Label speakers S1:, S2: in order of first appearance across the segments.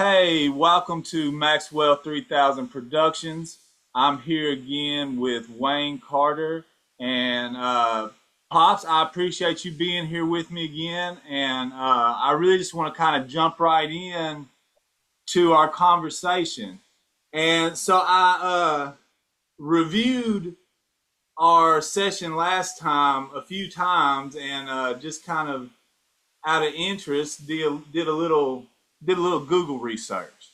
S1: Hey, welcome to Maxwell 3000 Productions. I'm here again with Wayne Carter. And Pops, I appreciate you being here with me again. And I really just want to kind of jump right in to our conversation. And so I reviewed our session last time a few times and just kind of out of interest did a little Google research.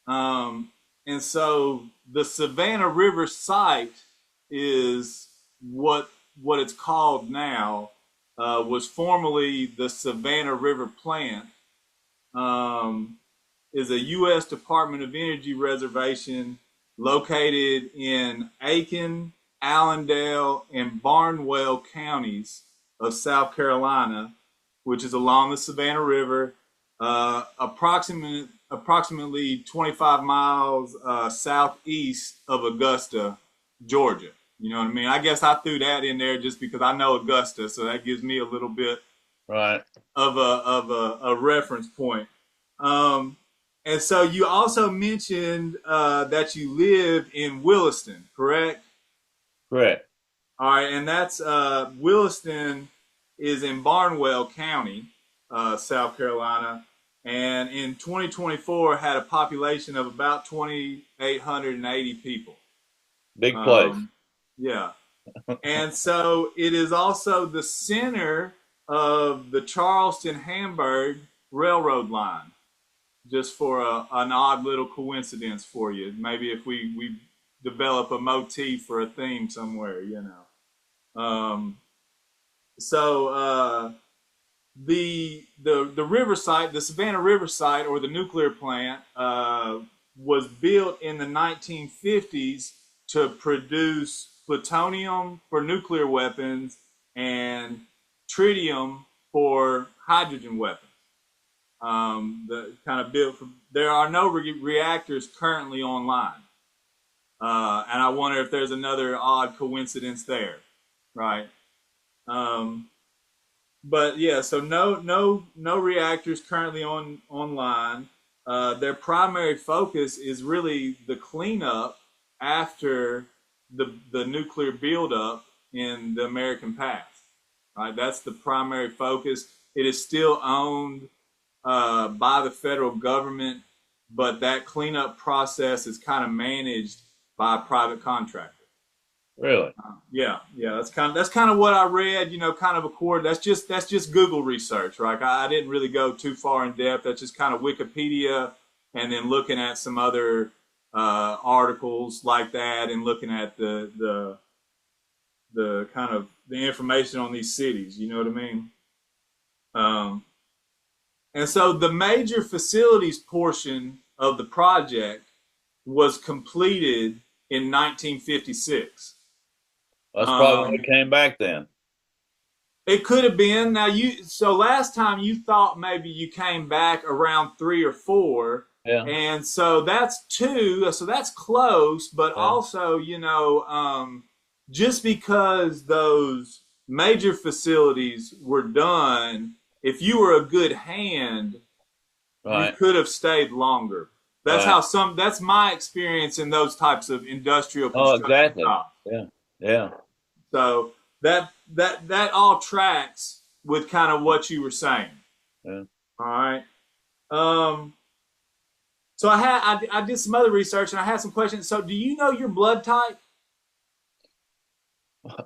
S1: Um, and so the Savannah River site is what it's called now. Was formerly the Savannah River Plant. Um, is a U.S. Department of Energy reservation located in Aiken, Allendale, and Barnwell counties of South Carolina, which is along the Savannah River, approximately 25 miles southeast of Augusta, Georgia. You know what I mean? I guess I threw that in there just because I know Augusta, so that gives me a little bit
S2: Right.
S1: of a reference point. Um, and so you also mentioned that you live in Williston, correct?
S2: Correct.
S1: All right, and that's Williston is in Barnwell County, South Carolina, and in 2024 had a population of about 2,880 people.
S2: Big place.
S1: Um, yeah, and so it is also the center of the Charleston Hamburg Railroad line. Just for an odd little coincidence for you, maybe if we develop a motif for a theme somewhere, you know. So the river site, the Savannah River site, or the nuclear plant, was built in the 1950s to produce plutonium for nuclear weapons and tritium for hydrogen weapons. The kind of built. There are no reactors currently online, and I wonder if there's another odd coincidence there, right? Um, but yeah, so no reactors currently online. Their primary focus is really the cleanup after the nuclear buildup in the American past. Right, that's the primary focus. It is still owned by the federal government, but that cleanup process is kind of managed by a private contractor.
S2: Really.
S1: Yeah, that's kind of what I read. You know, kind of accord. That's just Google research, right? I didn't really go too far in depth. That's just kind of Wikipedia, and then looking at some other articles like that, and looking at the kind of the information on these cities. You know what I mean? Um, and so the major facilities portion of the project was completed in 1956.
S2: That's probably when
S1: Um,
S2: it came back then.
S1: it could have been. Now so last time you thought maybe you came back around three or four,
S2: Yeah.
S1: and so that's two. So that's close, but
S2: Yeah.
S1: also just because those major facilities were done, if you were a good hand, you
S2: Right.
S1: could have stayed longer. That's
S2: Right.
S1: how some. That's my experience in those types of industrial
S2: Oh,
S1: construction
S2: exactly.
S1: jobs.
S2: Yeah. Yeah.
S1: So that all tracks with kind of what you were saying.
S2: Yeah.
S1: All right. Um. So I did some other research and I had some questions. So do you know your blood type?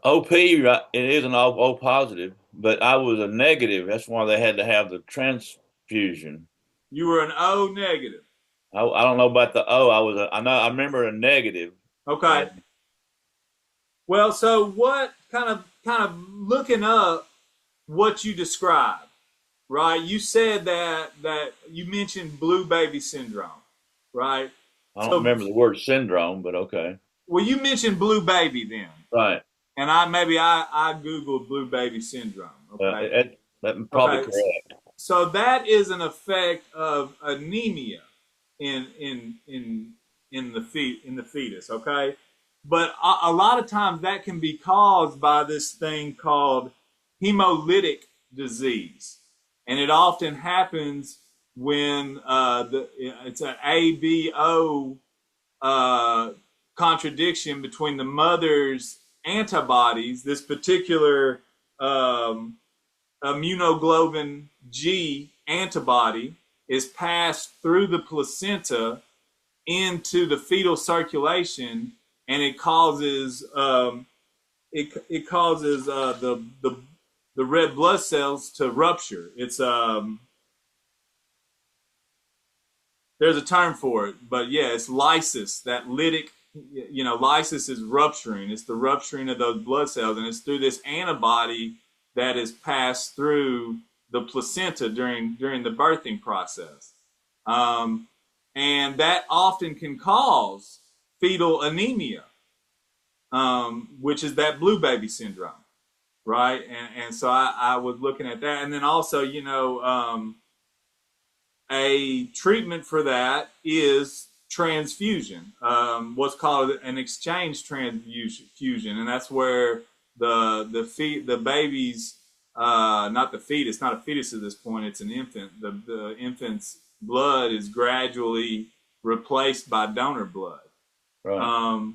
S2: OP, right, it is an O positive, but I was a negative. That's why they had to have the transfusion.
S1: You were an O negative.
S2: I don't know about the O. I know, I remember a negative.
S1: Okay.
S2: And
S1: Well, so what kind of looking up what you described, right? You said that you mentioned blue baby syndrome, right?
S2: I don't
S1: So
S2: remember the word syndrome, but okay.
S1: well, you mentioned blue baby then,
S2: Right.
S1: and I googled blue baby syndrome. Okay,
S2: That's probably
S1: okay.
S2: correct.
S1: So that is an effect of anemia in the fetus. Okay, but a lot of times that can be caused by this thing called hemolytic disease, and it often happens when it's an ABO contradiction between the mother's antibodies, this particular immunoglobulin G antibody is passed through the placenta into the fetal circulation, and it causes the red blood cells to rupture. It's there's a term for it, but yeah, it's lysis. That lytic, lysis is rupturing. It's the rupturing of those blood cells, and it's through this antibody that is passed through the placenta during the birthing process, and that often can cause fetal anemia, which is that blue baby syndrome, right? And so I was looking at that, and then also, a treatment for that is transfusion, what's called an exchange transfusion, and that's where the baby's not the fetus, not a fetus at this point, it's an infant. The infant's blood is gradually replaced by donor blood.
S2: Right.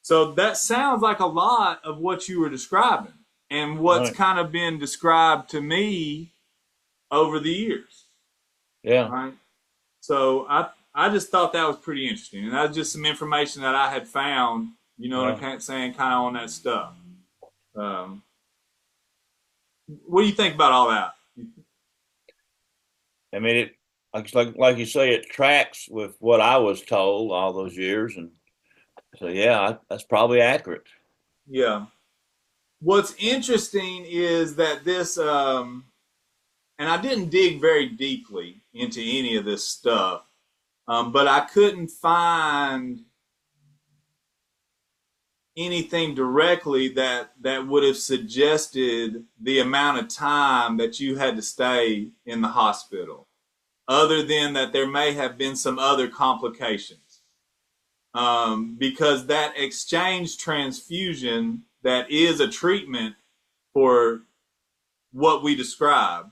S1: So that sounds like a lot of what you were describing and what's
S2: Right.
S1: kind of been described to me over the years.
S2: Yeah.
S1: Right. So I just thought that was pretty interesting, and that was just some information that I had found. What I'm saying, kind of on that stuff. What do you think about all that?
S2: I mean, it like you say, it tracks with what I was told all those years, and so yeah, that's probably accurate.
S1: Yeah. What's interesting is that this, and I didn't dig very deeply into any of this stuff, but I couldn't find anything directly that would have suggested the amount of time that you had to stay in the hospital, other than that there may have been some other complications. Because that exchange transfusion that is a treatment for what we described,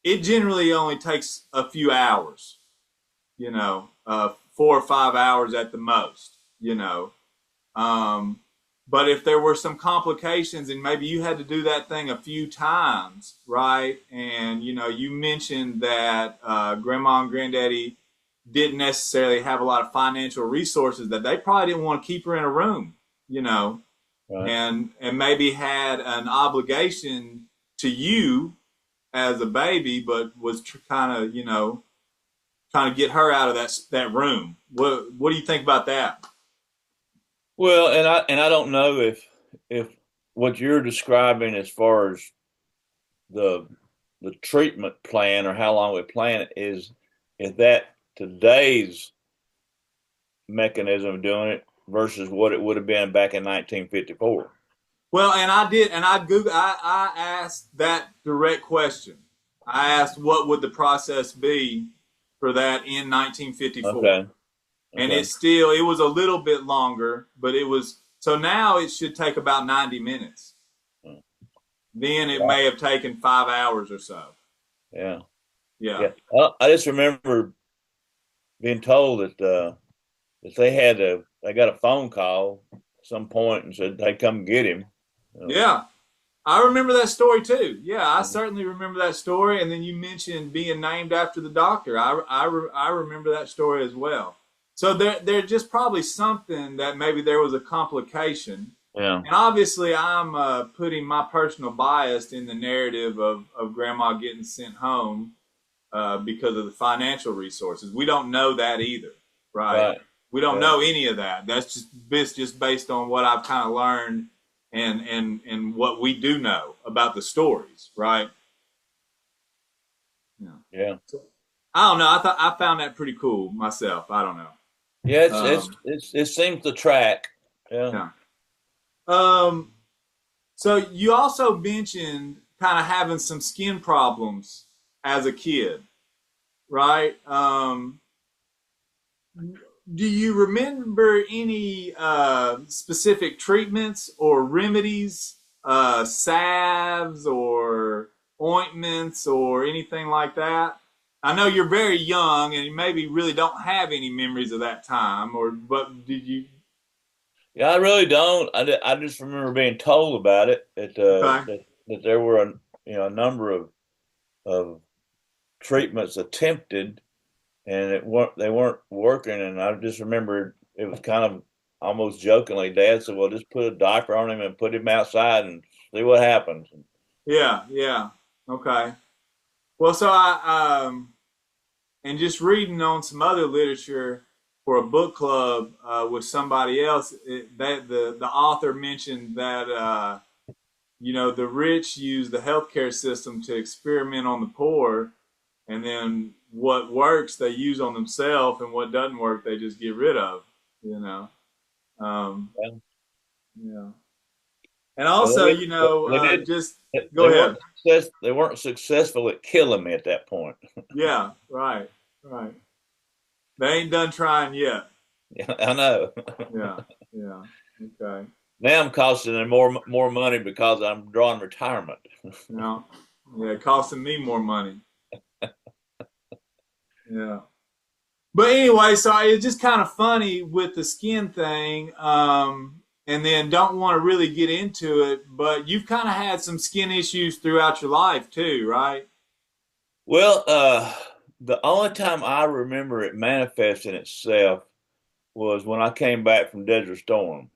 S1: it generally only takes a few hours, 4 or 5 hours at the most, but if there were some complications and maybe you had to do that thing a few times, right? And, you mentioned that grandma and granddaddy didn't necessarily have a lot of financial resources, that they probably didn't want to keep her in a room,
S2: Right.
S1: and maybe had an obligation to you as a baby, but was kind of, trying to get her out of that room. What do you think about that?
S2: Well, and I don't know if what you're describing as far as the treatment plan or how long we plan it is that today's mechanism of doing it versus what it would have been back in 1954.
S1: Well, and I did, and I asked that direct question. I asked what would the process be for that in 1954,
S2: Okay.
S1: and
S2: Okay.
S1: it was a little bit longer, but it was, so now it should take about 90 minutes. Then it
S2: Yeah.
S1: may have taken 5 hours or so.
S2: Yeah.
S1: Yeah.
S2: Yeah. I just remember being told that they got a phone call at some point and said they'd come get him.
S1: Yeah. I remember that story too. Yeah, I certainly remember that story. And then you mentioned being named after the doctor. I remember that story as well. So there's just probably something that maybe there was a complication.
S2: Yeah.
S1: And obviously, I'm putting my personal bias in the narrative of grandma getting sent home because of the financial resources. We don't know that either, right?
S2: Right.
S1: We don't
S2: Yeah.
S1: know any of that. That's just based on what I've kind of learned and what we do know about the stories, right? Yeah.
S2: Yeah.
S1: I don't know. I found that pretty cool myself. I don't know.
S2: Yeah.
S1: Um,
S2: It seems to track. Yeah.
S1: yeah. So you also mentioned kind of having some skin problems as a kid, right? Do you remember any specific treatments or remedies, salves, ointments or anything like that? I know you're very young and you maybe really don't have any memories of that time, or but did you?
S2: Yeah, I really don't. I just remember being told about it
S1: Okay,
S2: that there were a number of treatments attempted, and they weren't working. And I just remember it was kind of almost jokingly, Dad said, "Well, just put a diaper on him and put him outside and see what happens."
S1: yeah, yeah, okay. Well, so and just reading on some other literature for a book club with somebody else, that the author mentioned that the rich use the healthcare system to experiment on the poor, and then what works they use on themselves, and what doesn't work they just get rid of. You know, um,
S2: Yeah.
S1: yeah. And
S2: Well,
S1: also,
S2: they did.
S1: just go ahead.
S2: They weren't successful at killing me at that point.
S1: Yeah, right, right. They ain't done trying yet.
S2: Yeah, I know.
S1: Yeah, yeah. Okay.
S2: Now I'm costing them more money because I'm drawing retirement.
S1: Yeah, yeah. It costing me more money. Yeah. But anyway, so it's just kind of funny with the skin thing, and then don't want to really get into it. But you've kind of had some skin issues throughout your life too, right?
S2: Well, the only time I remember it manifesting itself was when I came back from Desert Storm.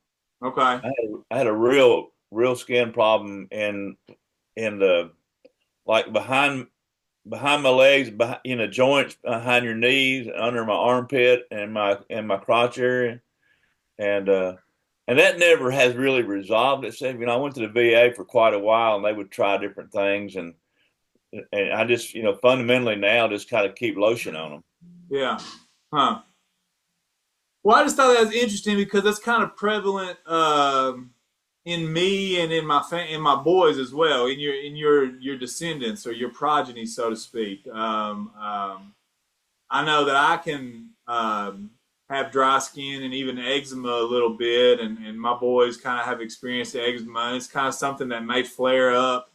S1: Okay.
S2: I had a real skin problem in the like behind my legs, behind, joints behind your knees, under my armpit, and my crotch area, and uh, and that never has really resolved itself. I went to the VA for quite a while, and they would try different things, and I just fundamentally now just kind of keep lotion on them.
S1: Yeah. Huh. Well, I just thought that was interesting because that's kind of prevalent in me and in my boys as well, in your descendants or your progeny, so to speak. I know that I can have dry skin and even eczema a little bit, and my boys kind of have experienced eczema. And it's kind of something that may flare up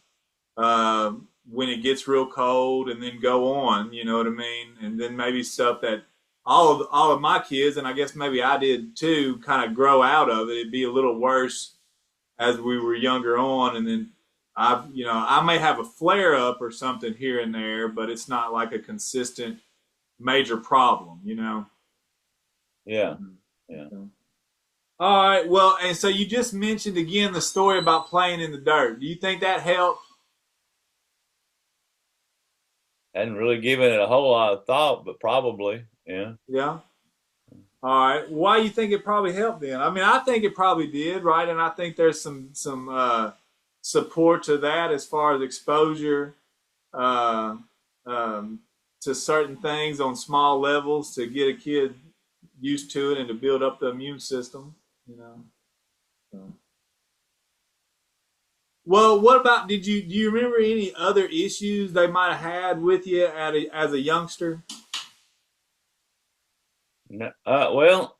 S1: when it gets real cold, and then go on. You know what I mean? And then maybe stuff that all of my kids, and I guess maybe I did too, kind of grow out of it. It'd be a little worse as we were younger on, and then I may have a flare up or something here and there, but it's not like a consistent major problem, you know.
S2: Yeah, yeah.
S1: Okay. All right. Well, and so you just mentioned again the story about playing in the dirt. Do you think that helped?
S2: Hadn't really given it a whole lot of thought, but probably, yeah.
S1: Yeah. All right. Why do you think it probably helped then? I mean, I think it probably did, right? And I think there's some support to that as far as exposure uh, um, to certain things on small levels to get a kid used to it and to build up the immune system. You know. So. Well, what about do you remember any other issues they might have had with you as a youngster?
S2: No, well,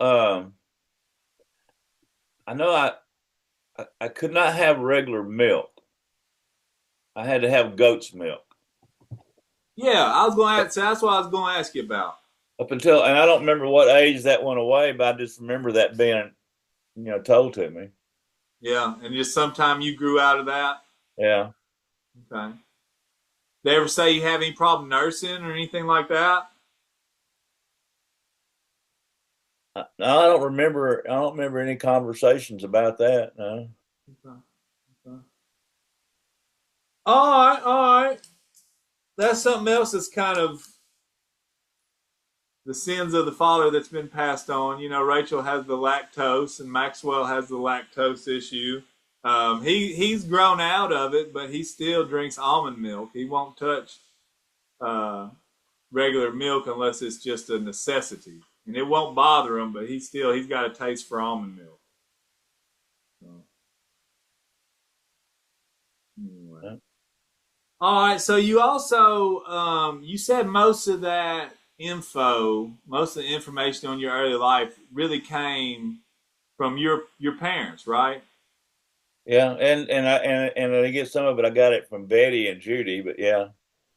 S2: I know I could not have regular milk. I had to have goat's milk
S1: Yeah, I was going to ask. So that's what I was going to ask you about.
S2: up until, and I don't remember what age that went away, but I just remember that being, told to me.
S1: Yeah, and just sometime you grew out of that.
S2: Yeah.
S1: Okay. They ever say you have any problem nursing or anything like that?
S2: No, I don't remember. I don't remember any conversations about that. No.
S1: Okay. Okay. All right, all right. That's something else that's kind of the sins of the father that's been passed on. You know, Rachel has the lactose, and Maxwell has the lactose issue. He's grown out of it, but he still drinks almond milk. He won't touch uh, regular milk unless it's just a necessity, and it won't bother him. But he's got a taste for almond milk. So, anyway.
S2: Yeah.
S1: All right. So you also you said most of that most of the information on your early life really came from your parents, right?
S2: Yeah, and I get some of it. I got it from Betty and Judy, but yeah,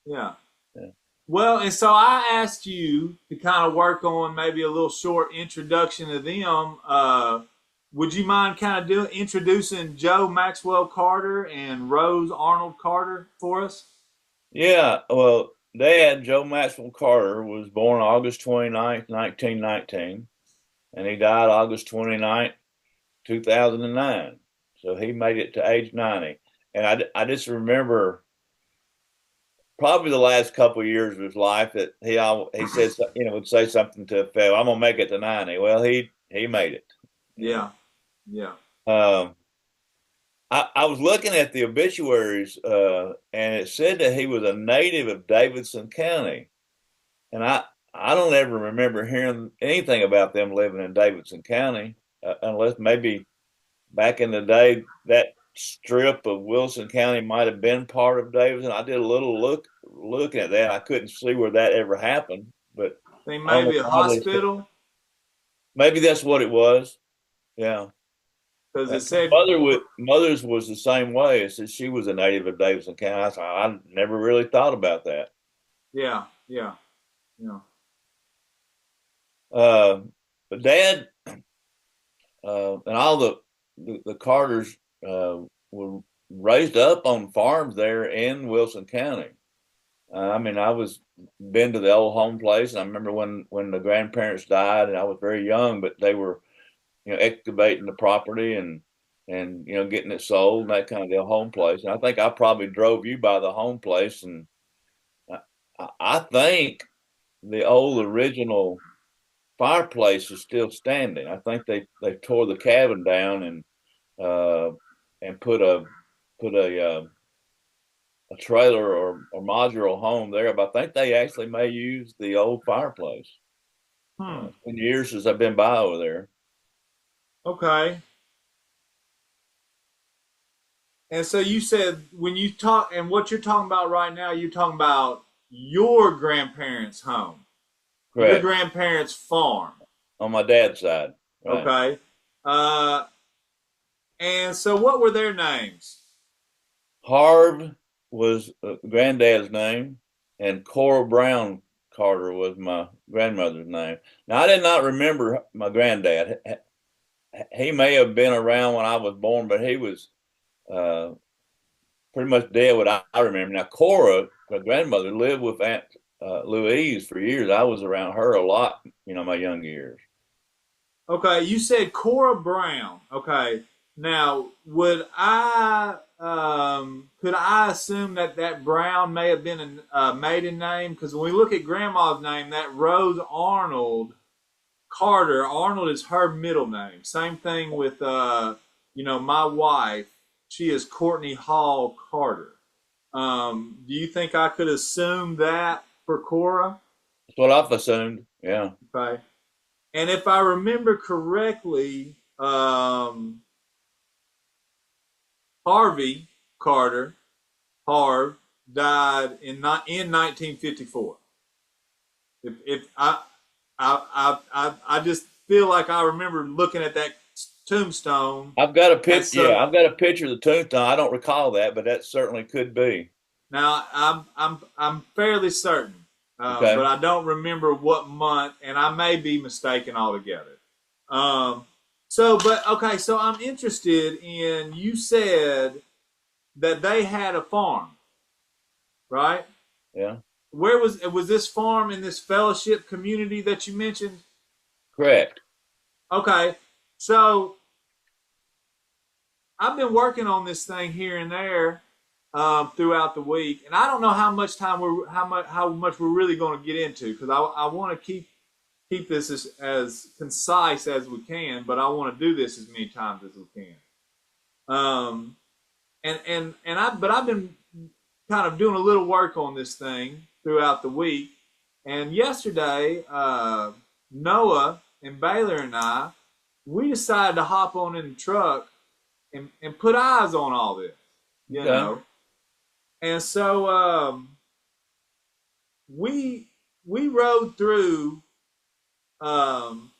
S1: Yeah.
S2: yeah,
S1: Well, and so I asked you to kind of work on maybe a little short introduction to them. Would you mind kind of introducing Joe Maxwell Carter and Rose Arnold Carter for us?
S2: yeah. Well, Dad, Joe Maxwell Carter, was born August 29th, 1919, and he died August 29th, 2009. So he made it to age 90. And I just remember probably the last couple of years of his life that he said, would say something to effect, "I'm gonna make it to 90." Well, he made it. You
S1: Yeah, yeah.
S2: know. I was looking at the obituaries, and it said that he was a native of Davidson County, and I don't ever remember hearing anything about them living in Davidson County, unless maybe back in the day that strip of Wilson County might have been part of Davidson. I did a little looking at that. I couldn't see where that ever happened, but
S1: Think
S2: I don't know
S1: maybe a
S2: why they said
S1: hospital
S2: maybe that's what it was. Yeah.
S1: because it said
S2: Mother's was the same way. It said she was a native of Davidson County. I never really thought about that.
S1: yeah, yeah, yeah.
S2: Uh, but Dad and all the Carters were raised up on farms there in Wilson County. I mean, I was been to the old home place, and I remember when the grandparents died, and I was very young, but they were excavating the property and getting it sold and that kind of deal, home place. And I think I probably drove you by the home place, and I think the old original fireplace is still standing. I think they tore the cabin down uh, and put a trailer or modular home there. But I think they actually may use the old fireplace.
S1: Hmm.
S2: It's been years since I've been by over there.
S1: Okay. And so you said when you talk, and what you're talking about right now, you're talking about your grandparents' home, your
S2: Correct.
S1: grandparents' farm.
S2: On my dad's side. Right.
S1: Okay. Uh, and so what were their names?
S2: Harv was granddad's name, and Cora Brown Carter was my grandmother's name. Now, I did not remember my granddad. He may have been around when I was born, but he was uh, pretty much dead. What I remember. Now, Cora, my grandmother, lived with Aunt Louise for years. I was around her a lot, my young years.
S1: Okay, you said Cora Brown. Okay. Now, would I could I assume that that Brown may have been a maiden name? Because when we look at Grandma's name, that Rose Arnold Carter, Arnold is her middle name. Same thing with my wife. She is Courtney Hall Carter. Do you think I could assume that for Cora?
S2: That's what I've assumed. Yeah.
S1: Okay. And if I remember correctly, Harvey Carter, Harv, died in 1954. If I just feel like I remember looking at that tombstone
S2: I've got a
S1: at
S2: picture. Yeah,
S1: some.
S2: I've got a picture of the tombstone. I don't recall that, but that certainly could be.
S1: Now I'm fairly certain, but
S2: Okay.
S1: I don't remember what month, and I may be mistaken altogether. Um, but okay, so I'm interested in. You said that they had a farm, right?
S2: Yeah.
S1: Where was this farm in this fellowship community that you mentioned?
S2: Correct.
S1: Okay, so I've been working on this thing here and there throughout the week, and I don't know how much time how much we're really going to get into because I want to keep this as concise as we can, but I want to do this as many times as we can. Um, I've been kind of doing a little work on this thing throughout the week, and yesterday Noah and Baylor and I we decided to hop on in the truck and put eyes on all this, you
S2: Okay.
S1: know. And so we rode through from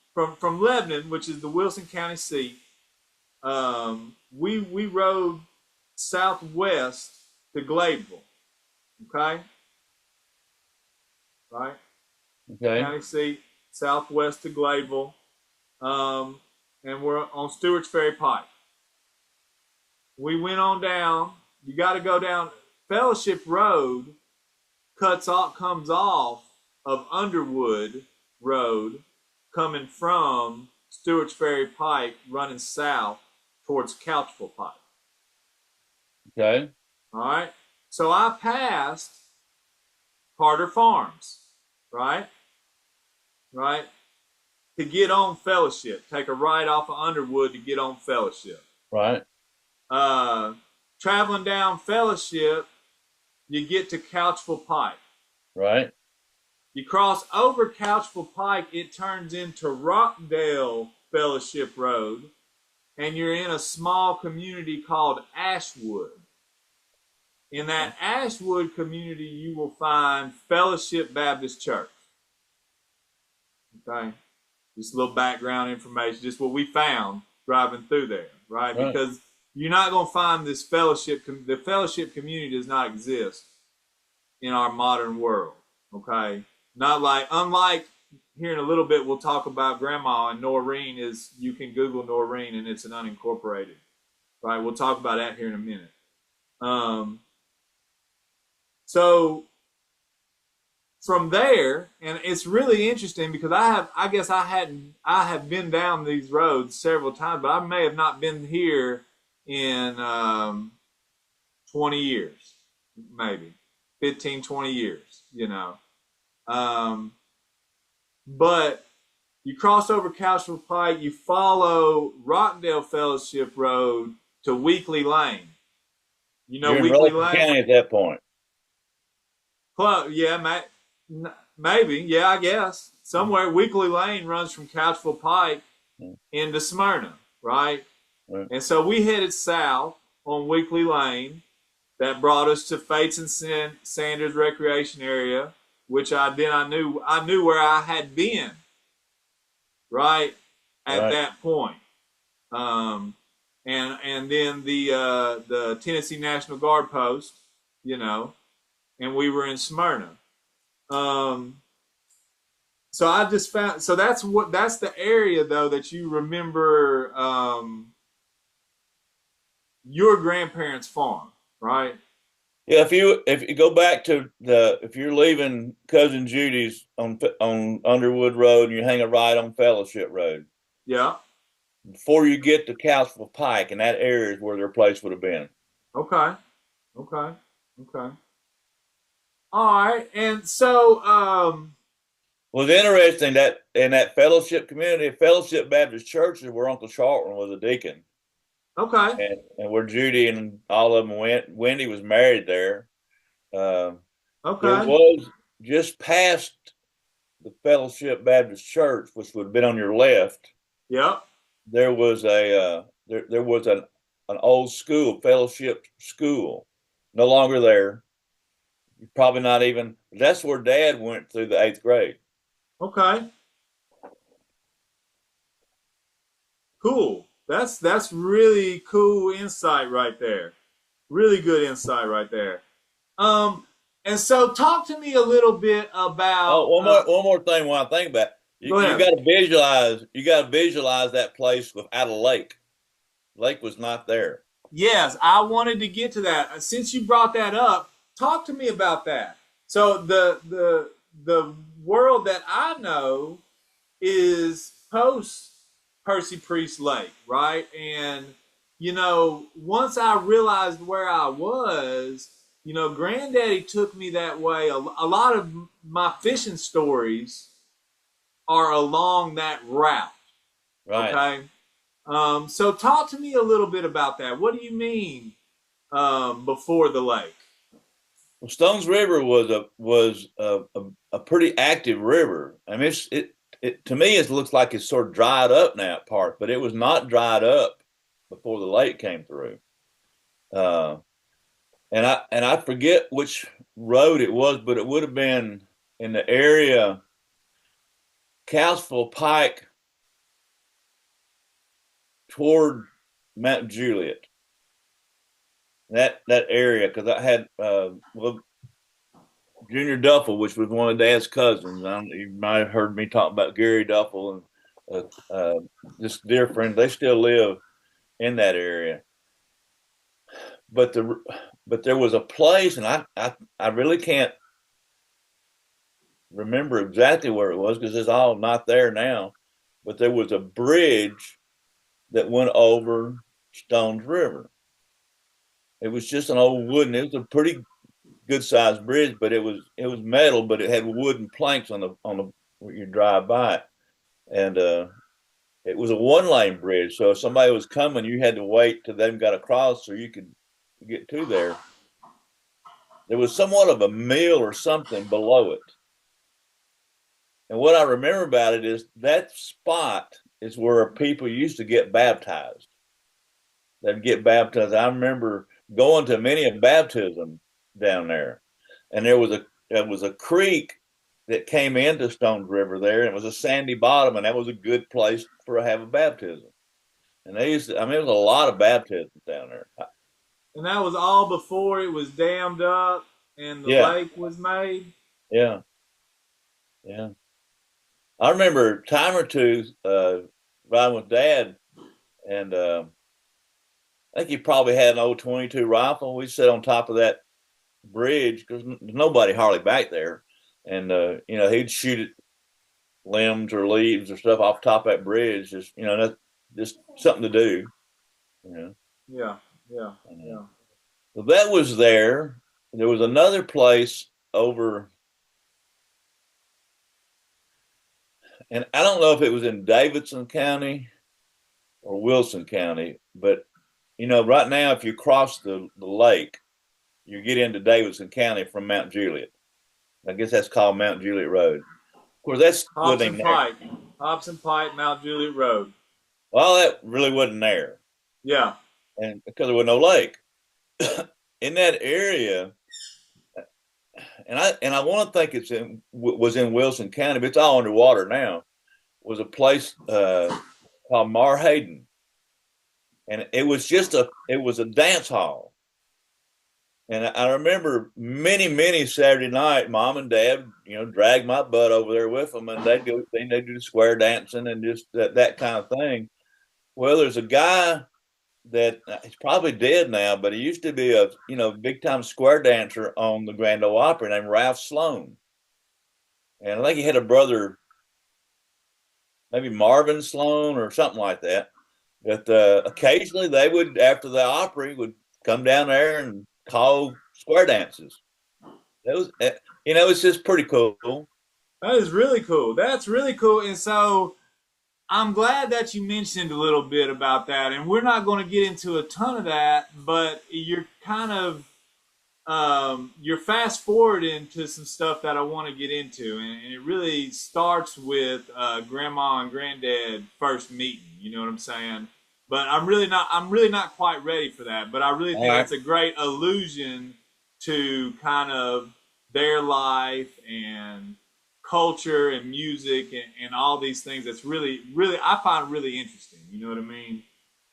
S1: Lebanon, which is the Wilson County seat, we rode southwest to Gladeville. Okay, right,
S2: Okay.
S1: county seat southwest to Gladeville, and we're on Stewart's Ferry Pike. We went on down. You got to go down. Fellowship Road comes off of Underwood Road, coming from Stewart's Ferry Pike, running south towards Couchville Pike.
S2: Okay.
S1: All right. So I passed Carter Farms, right? Right. To get on Fellowship, take a right off of Underwood to get on Fellowship.
S2: Right.
S1: Traveling down Fellowship, you get to Couchville Pike.
S2: Right.
S1: You cross over Couchville Pike, it turns into Rockdale Fellowship Road, and you're in a small community called Ashwood. In that Ashwood community, you will find Fellowship Baptist Church. Okay? Just a little background information, just what we found driving through there, right? Because you're not going to find this fellowship, the fellowship community does not exist in our modern world, okay? Unlike here in a little bit, we'll talk about Grandma, and Noreen is, you can Google Noreen and it's an unincorporated, right? We'll talk about that here in a minute. So from there, and it's really interesting because I have been down these roads several times, but I may have not been here in 20 years, maybe 15, 20 years, but you cross over Couchville Pike, you follow Rockdale Fellowship Road to Weekly Lane.
S2: You're
S1: Weekly
S2: in
S1: Lane?
S2: County at that point.
S1: Yeah, maybe. Yeah, I guess. Somewhere Weekly Lane runs from Couchville Pike into Smyrna, right? And so we headed south on Weekly Lane. That brought us to Fates and Sanders Recreation Area, which I knew where I had been, right, at that point. And then the Tennessee National Guard post, and we were in Smyrna. So I just found, so that's the area though that you remember your grandparents' farm, right?
S2: Yeah, if you go back to if you're leaving Cousin Judy's on Underwood Road and you hang a right on Fellowship Road.
S1: Yeah.
S2: Before you get to Couchville Pike, and that area is where their place would have been.
S1: Okay. All right, and so
S2: was interesting that in that fellowship community, Fellowship Baptist Church is where Uncle Charlton was a deacon.
S1: Okay.
S2: And where Judy and all of them went. Wendy was married there.
S1: Okay.
S2: There was just past the Fellowship Baptist Church, which would have been on your left.
S1: Yep.
S2: There was there was an old school, Fellowship School, no longer there. Probably not even. That's where Dad went through the 8th grade.
S1: Okay. Cool. That's really cool insight right there. Really good insight right there. And so talk to me a little bit about.
S2: One more thing. When I think about it, you got to visualize. You got to visualize that place without a lake. Lake was not there.
S1: Yes, I wanted to get to that. Since you brought that up, talk to me about that. So the world that I know is post Percy Priest Lake, right? And once I realized where I was, Granddaddy took me that way. A lot of my fishing stories are along that route.
S2: Right.
S1: Okay. So talk to me a little bit about that. What do you mean before the lake?
S2: Well, Stones River was a pretty active river. I mean, it to me it looks like it's sort of dried up now at part, but it was not dried up before the lake came through. And I forget which road it was, but it would have been in the area Couchville Pike toward Mount Juliet, that area, because I had well, Junior Duffel, which was one of Dad's cousins. You might have heard me talk about Gary Duffel and just dear friend. They still live in that area. But there was a place, and I really can't remember exactly where it was because it's all not there now. But there was a bridge that went over Stones River. It was just an old wooden. It was a pretty good sized bridge, but it was metal, but it had wooden planks on the where you drive by it, and it was a 1 lane bridge. So if somebody was coming, you had to wait till they got across so you could get to there. There was somewhat of a mill or something below it. And what I remember about it is that spot is where people used to get baptized. They'd get baptized. I remember going to many a baptism down there, and there was a creek that came into Stones River there, and it was a sandy bottom, and that was a good place for to have a baptism. And they used to, I mean, there was a lot of baptisms down there.
S1: And that was all before it was dammed up and the
S2: Yeah,
S1: lake was made.
S2: yeah, yeah. I remember a time or two riding with Dad, and I think he probably had an old 22 rifle. We sat on top of that bridge because nobody hardly back there, and he'd shoot at limbs or leaves or stuff off the top of that bridge. That's just something to do. You know.
S1: Yeah, yeah, yeah.
S2: So that was there. There was another place over, and I don't know if it was in Davidson County or Wilson County, but right now, if you cross the lake, you get into Davidson County from Mount Juliet. I guess that's called Mount Juliet Road. Of course, that's
S1: Hobson
S2: wasn't there.
S1: Pike, Hobson Pike, Mount Juliet Road.
S2: Well, that really wasn't there,
S1: Yeah,
S2: and because there was no lake in that area, and I want to think was in Wilson County, but it's all underwater now. Was a place called Mar Hayden, and it was a dance hall. And I remember many Saturday night, Mom and Dad, drag my butt over there with them, and they'd do the square dancing and just that kind of thing. Well, there's a guy that he's probably dead now, but he used to be a big time square dancer on the Grand Ole Opry named Ralph Sloan, and I think he had a brother, maybe Marvin Sloan or something like that. But occasionally they would, after the Opry, would come down there and call square dances. That was, it's just pretty cool.
S1: that is really cool. That's really cool. And so I'm glad that you mentioned a little bit about that. And we're not going to get into a ton of that, but you're kind of you're fast forwarding to some stuff that I want to get into, and it really starts with Grandma and Granddad first meeting. You know what I'm saying? But I'm really not quite ready for that. But I really think that's a great allusion to kind of their life and culture and music and all these things. That's really I find really interesting. You know what I mean?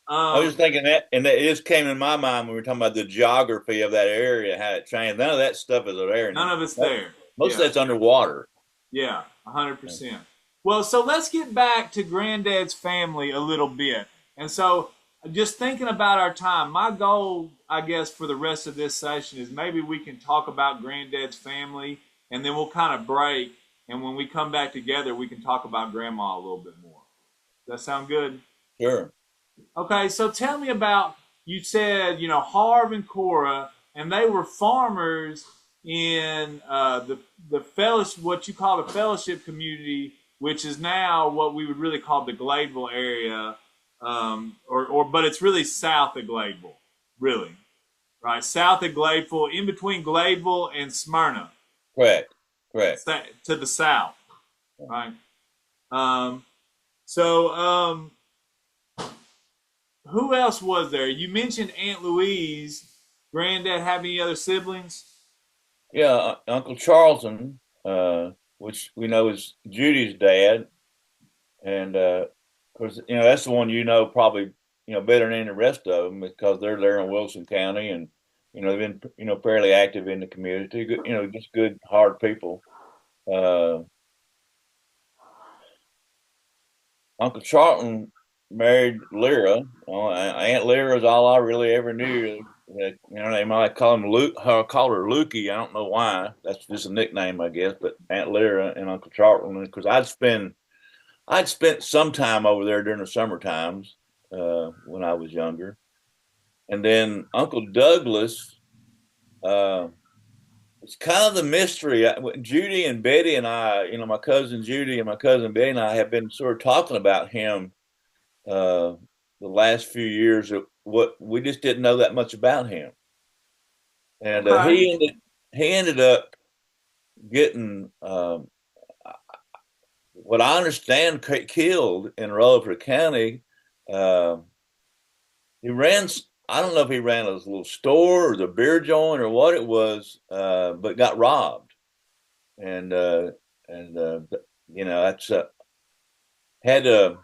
S2: I was just thinking that, and it just came in my mind when we were talking about the geography of that area, how it changed. None of that stuff is there
S1: None
S2: now.
S1: of it's there.
S2: Most of that's underwater.
S1: Yeah, 100%. Well, so let's get back to Granddad's family a little bit. And so, just thinking about our time, my goal, I guess, for the rest of this session is maybe we can talk about Granddad's family, and then we'll kind of break. And when we come back together, we can talk about Grandma a little bit more. Does that sound good?
S2: Sure.
S1: Okay, so tell me about, you said, Harv and Cora, and they were farmers in the fellowship, what you call the fellowship community, which is now what we would really call the Gladeville area, but it's really south of Gladeville, really, right? South of Gladeville, in between Gladeville and Smyrna.
S2: Correct.
S1: To the south, right? So, who else was there? You mentioned Aunt Louise. Granddad have any other siblings?
S2: Yeah, Uncle Charlton, which we know is Judy's dad, and of course, that's the one probably better than the rest of them because they're there in Wilson County, and they've been fairly active in the community. Good, just good, hard people. Uh, Uncle Charlton married Lyra. Aunt Lyra is all I really ever knew. They might call him Luke, call her Lukey. I don't know why. That's just a nickname, I guess. But Aunt Lyra and Uncle Charlton, because I'd spent some time over there during the summer times when I was younger, and then Uncle Douglas. Uh, it's kind of the mystery. Judy and Betty and I, my cousin Judy and my cousin Betty and I have been sort of talking about him uh, the last few years. What we just didn't know that much about him, and
S1: Okay.
S2: he ended up getting what I understand killed in Rutherford County. Uh, he ran. I don't know if he ran a little store or the beer joint or what it was, but got robbed, and and that's had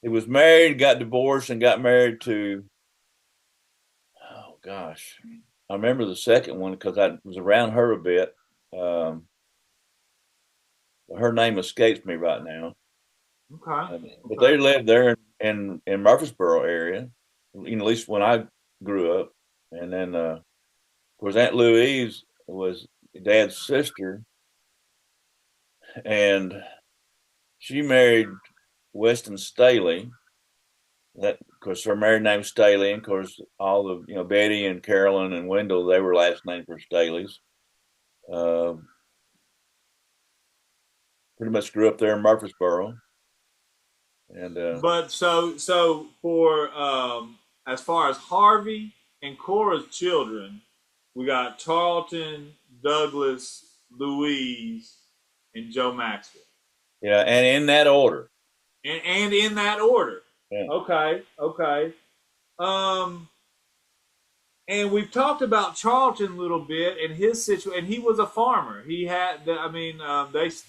S2: he was married, got divorced, and got married to, oh gosh, I remember the second one because I was around her a bit. Um, her name escapes me right now.
S1: Okay.
S2: But they
S1: Okay.
S2: lived there in Murfreesboro area, at least when I grew up. And then, of course, Aunt Louise was Dad's sister, and she married Weston Staley. That, of course, her married name Staley, and of course, all the Betty and Carolyn and Wendell, they were last names for Staleys. Uh, pretty much grew up there in Murfreesboro, and
S1: But so for as far as Harvey and Cora's children, we got Tarleton, Douglas, Louise, and Joe Maxwell,
S2: yeah, and in that order.
S1: and in that order.
S2: Yeah.
S1: Okay. Okay. Um, and we've talked about Charlton a little bit and his situation. And he was a farmer. He had, I mean,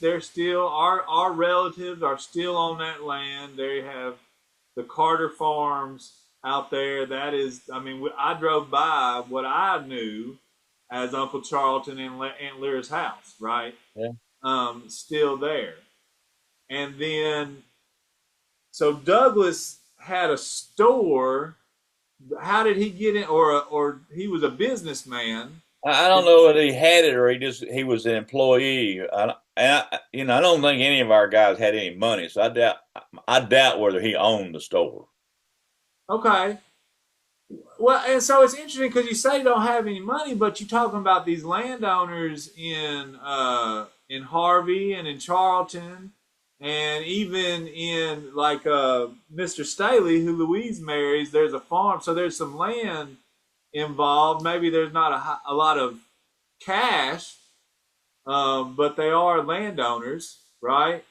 S1: they're still our relatives are still on that land. They have the Carter Farms out there. That is, I mean, I drove by what I knew as Uncle Charlton and Aunt Lyra's house, right?
S2: Yeah.
S1: Still there. And then, so Douglas had a store. How did he get in? Or he was a businessman.
S2: I don't know whether he had it or he was an employee. I don't think any of our guys had any money, so I doubt whether he owned the store.
S1: Okay. Well, and so it's interesting because you say you don't have any money, but you're talking about these landowners in Harvey and in Charlton, and even in like Mr. Staley, who Louise marries. There's a farm, so there's some land involved. Maybe there's not a lot of cash, but they are landowners, right?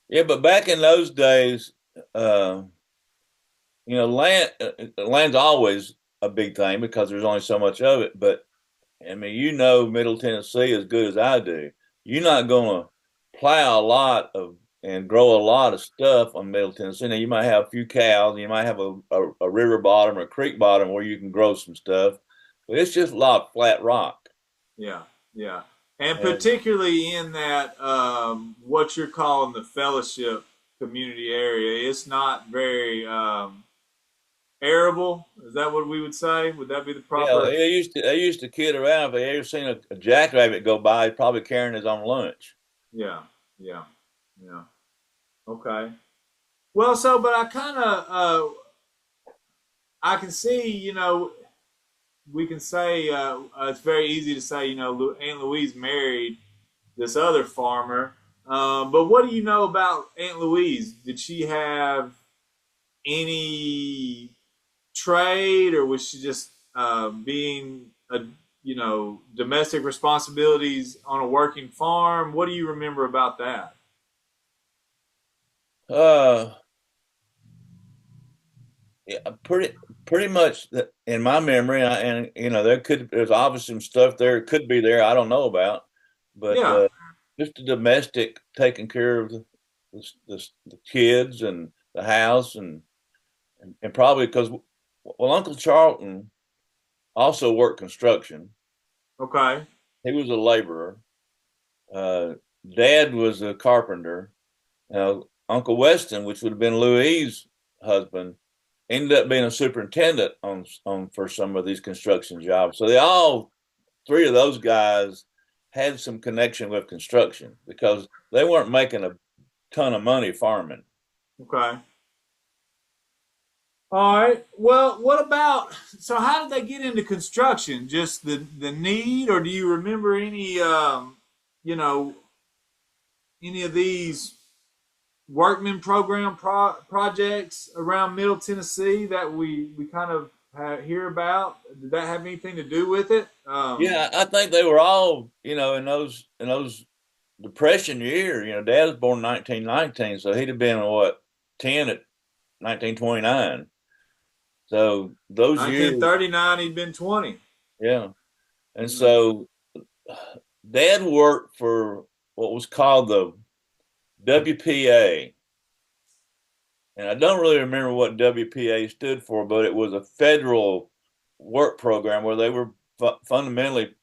S2: Yeah, but back in those days, uh, land's always a big thing because there's only so much of it. But I mean, Middle Tennessee as good as I do. You're not going to plow a lot of and grow a lot of stuff on Middle Tennessee. Now, you might have a few cows, you might have a river bottom or a creek bottom where you can grow some stuff, but it's just a lot of flat rock.
S1: Yeah, yeah, and
S2: And
S1: particularly in that what you're calling the fellowship community area, it's not very arable. Is that what we would say? Would that be the
S2: yeah,
S1: proper?
S2: they used to kid around. If they ever seen a jackrabbit go by, he's probably carrying his own lunch.
S1: Yeah, yeah, yeah. Okay. Well, so but I kind of I can see, we can say it's very easy to say, Aunt Louise married this other farmer. But what do you know about Aunt Louise? Did she have any trade, or was she just being a domestic responsibilities on a working farm? What do you remember about that?
S2: Uh, yeah, pretty much in my memory, and there's obviously some stuff there it could be there I don't know about, but
S1: Yeah,
S2: just the domestic taking care of the kids and the house, and probably because, well, Uncle Charlton also worked construction.
S1: Okay.
S2: He was a laborer. Uh, Dad was a carpenter. Uncle Weston, which would have been Louis's husband, ended up being a superintendent on for some of these construction jobs. So they all three of those guys had some connection with construction because they weren't making a ton of money farming.
S1: Okay. All right. Well, what about so how did they get into construction? Just the need, or do you remember any you know any of these workman program projects around Middle Tennessee that we kind of hear about? Did that have anything to do with it?
S2: Yeah, I think they were all, in those depression years. Dad was born in 1919, so he'd have been what 10 at 1929. So those years,
S1: 1939, he'd been 20.
S2: yeah. And
S1: Mm.
S2: so Dad worked for what was called the WPA. And I don't really remember what WPA stood for, but it was a federal work program where they were fundamentally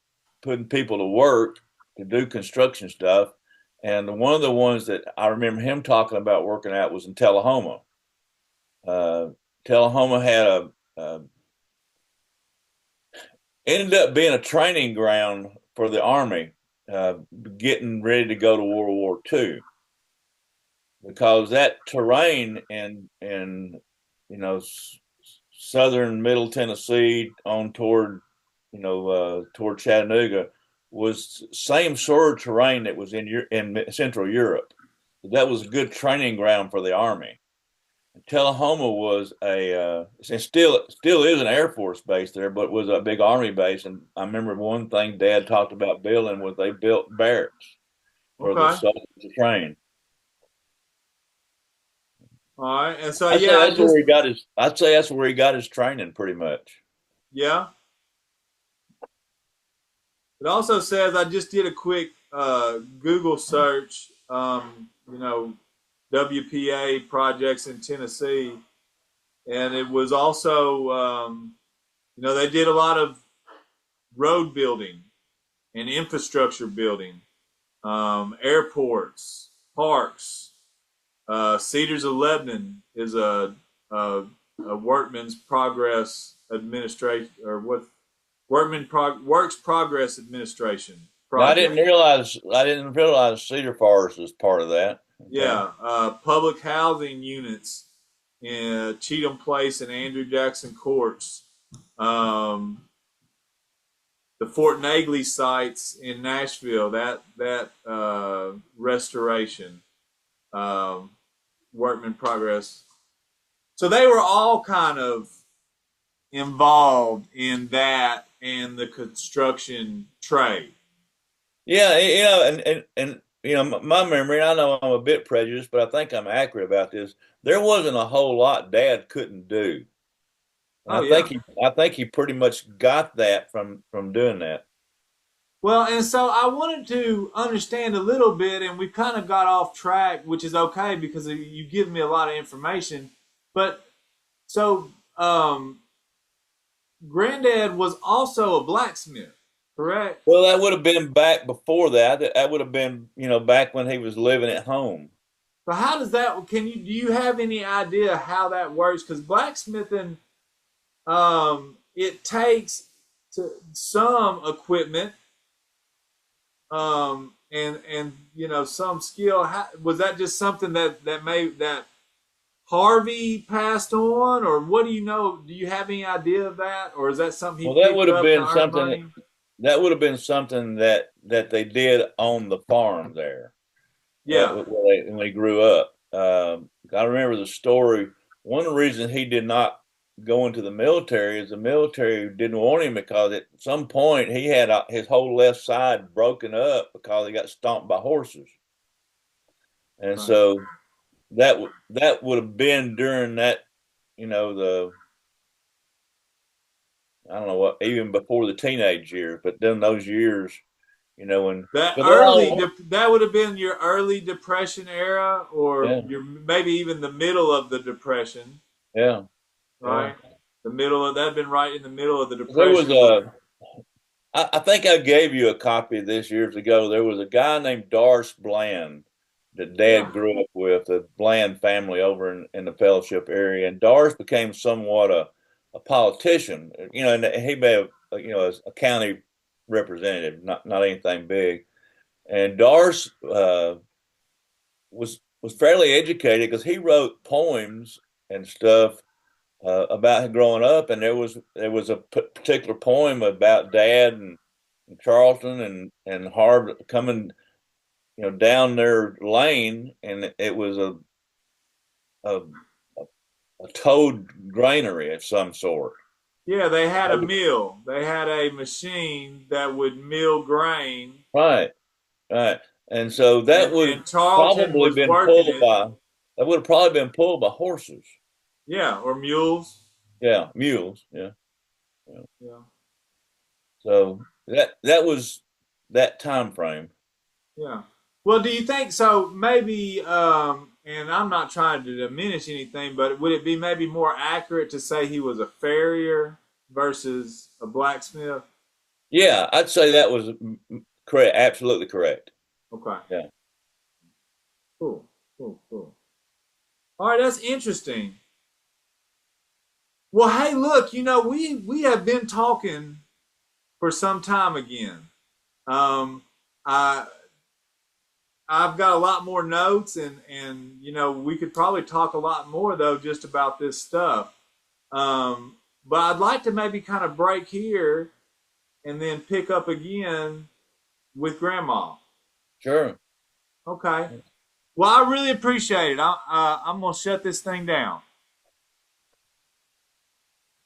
S2: putting people to work to do construction stuff. And one of the ones that I remember him talking about working at was in Tullahoma. Uh, Tullahoma had ended up being a training ground for the Army, getting ready to go to World War II, because that terrain in southern Middle Tennessee on toward Chattanooga was same sort of terrain that was in Central Europe. That was a good training ground for the Army. Tullahoma was and still is an Air Force base there, but was a big Army base. And I remember one thing Dad talked about building was they built barracks for the
S1: Okay.
S2: soldiers to train.
S1: All right. And so
S2: I'd say
S1: yeah, I
S2: that's
S1: just
S2: where he got his. I'd say that's where he got his training, pretty much.
S1: yeah. It also says I just did a quick Google search. WPA projects in Tennessee, and it was also they did a lot of road building and infrastructure building, airports, parks. Cedars of Lebanon is a workman's progress administration, or what works progress administration
S2: Now,
S1: project.
S2: I didn't realize Cedar Forest was part of that. Okay.
S1: Yeah, public housing units in Cheatham Place and Andrew Jackson Courts. Um, the Fort Nagley sites in Nashville, that restoration, um, workman progress. So they were all kind of involved in that and the construction trade.
S2: Yeah, and my memory. I know I'm a bit prejudiced, but I think I'm accurate about this. There wasn't a whole lot Dad couldn't do, and
S1: Oh yeah.
S2: I think he pretty much got that from doing that.
S1: Well, and so I wanted to understand a little bit, and we kind of got off track, which is okay because you give me a lot of information. But so, Granddad was also a blacksmith, correct?
S2: Well, that would have been back before that. That would have been, back when he was living at home.
S1: So how does that? Do you have any idea how that works? Because blacksmithing, it takes some equipment, and some skill. Was that just something that Harvey passed on, or what do you know? Do you have any idea of that, or is that something he
S2: Well, that
S1: picked
S2: would have
S1: up to
S2: been
S1: earn
S2: something.
S1: money?
S2: That would have been something that they did on the farm there,
S1: Yeah.
S2: when they grew up. I remember the story. One reason he did not go into the military is the military didn't want him because at some point he had his whole left side broken up because he got stomped by horses, and
S1: Right.
S2: so that would have been during that, the I don't know what, even before the teenage years, but then those years you know, and
S1: That
S2: but they're
S1: early,
S2: all
S1: that would have been your early Depression era, or
S2: yeah,
S1: your maybe even the middle of the Depression,
S2: yeah, yeah.
S1: right? The middle of that'd been right in the middle of the
S2: There was
S1: Depression.
S2: a I think I gave you a copy of this years ago. There was a guy named Doris Bland that
S1: Yeah,
S2: Dad grew up with, a Bland family over in the Fellowship area. And Doris became somewhat a politician, you know, and he may have, you know, as a county representative, not anything big. And Doris was fairly educated because he wrote poems and stuff about growing up, and there was a particular poem about Dad and Charlton and Harv coming, you know, down their lane, and it was a, a toad granary of some sort.
S1: yeah. They had a mill. They had a machine that would mill grain,
S2: Right, right, and so that would
S1: and Charlton
S2: probably
S1: was
S2: been
S1: working
S2: pulled
S1: it.
S2: by that would have probably been pulled by horses.
S1: Yeah, or mules.
S2: Yeah, mules. Yeah, yeah.
S1: Yeah,
S2: So that was that time frame.
S1: yeah. Well, do you think so? Maybe, and I'm not trying to diminish anything, but would it be maybe more accurate to say he was a farrier versus a blacksmith?
S2: Yeah, I'd say that was correct. Absolutely correct.
S1: Okay,
S2: Yeah.
S1: cool, cool, cool. All right, that's interesting. Well, hey, look, we have been talking for some time again. Um, I I've got a lot more notes, and we could probably talk a lot more though just about this stuff. But I'd like to maybe kind of break here and then pick up again with Grandma.
S2: Sure.
S1: Okay. Well, I really appreciate it. I'm gonna shut this thing down.